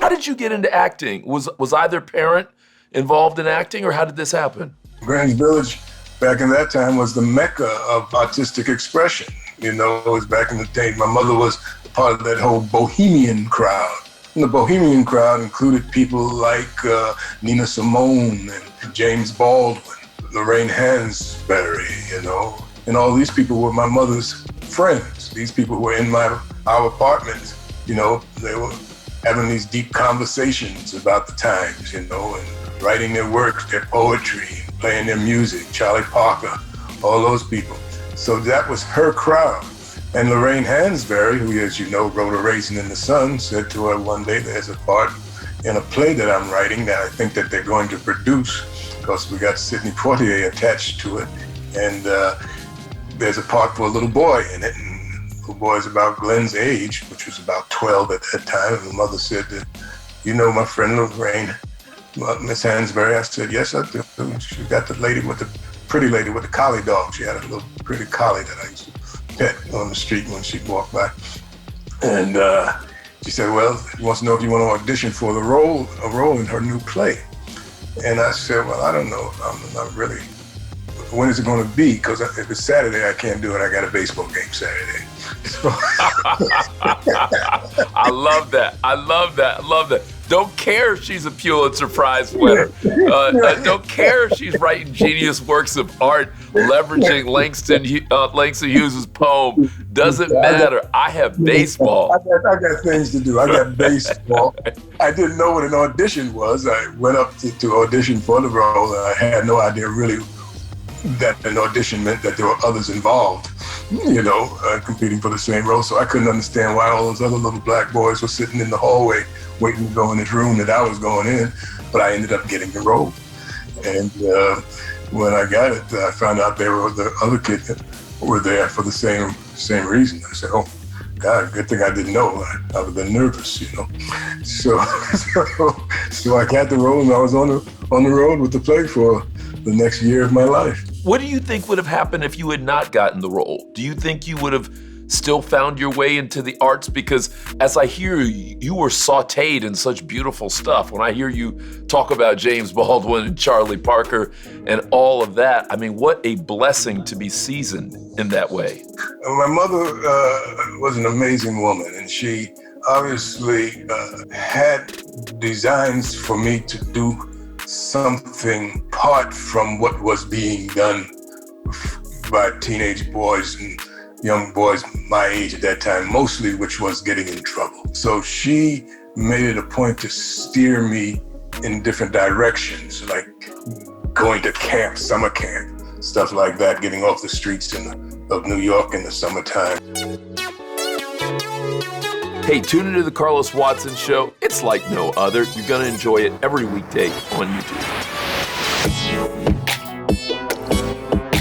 How did you get into acting? Was either parent involved in acting, or how did this happen? Greenwich Village, back in that time, was the mecca of artistic expression. You know, it was back in the day. My mother was part of that whole bohemian crowd. And the bohemian crowd included people like Nina Simone and James Baldwin, Lorraine Hansberry, you know. And all these people were my mother's friends. These people were in our apartment, you know. They were having these deep conversations about the times, you know, and writing their works, their poetry, playing their music, Charlie Parker, all those people. So that was her crowd. And Lorraine Hansberry, who, as you know, wrote A Raisin in the Sun, said to her one day, there's a part in a play that I'm writing that I think that they're going to produce, because we got Sidney Poitier attached to it. And there's a part for a little boy in it. And the little boy is about Glenn's age, which was about 12 at that time. And the mother said that, you know, my friend Lorraine, Miss Hansberry. I said, yes, I do. She got the pretty lady with the collie dog. She had a little pretty collie that I used to pet on the street when she'd walk by. And she said, well, he wants to know if you want to audition for a role in her new play. And I said, well, I don't know. I'm not really. When is it going to be? Because if it's Saturday, I can't do it. I got a baseball game Saturday. I love that. Don't care if she's a Pulitzer Prize winner. Don't care if she's writing genius works of art, leveraging Langston Hughes' poem. Doesn't matter. I have baseball. I got things to do. I got baseball. I didn't know what an audition was. I went up to audition for the role, and I had no idea really that an audition meant that there were others involved, you know, competing for the same role. So I couldn't understand why all those other little black boys were sitting in the hallway waiting to go in this room that I was going in, but I ended up getting the role. And when I got it, I found out the other kids were there for the same reason. I said, oh, God, good thing I didn't know. I would have been nervous, you know. So I got the role, and I was on the road with the play for the next year of my life. What do you think would have happened if you had not gotten the role? Do you think you would have still found your way into the arts? Because as I hear you were sautéed in such beautiful stuff. When I hear you talk about James Baldwin and Charlie Parker and all of that, I mean, what a blessing to be seasoned in that way. My mother was an amazing woman, and she obviously had designs for me to do something apart from what was being done by teenage boys and young boys my age at that time, mostly, which was getting in trouble. So she made it a point to steer me in different directions, like going to camp, summer camp, stuff like that, getting off the streets of New York in the summertime. Hey, tune into the Carlos Watson Show. It's like no other. You're going to enjoy it every weekday on YouTube.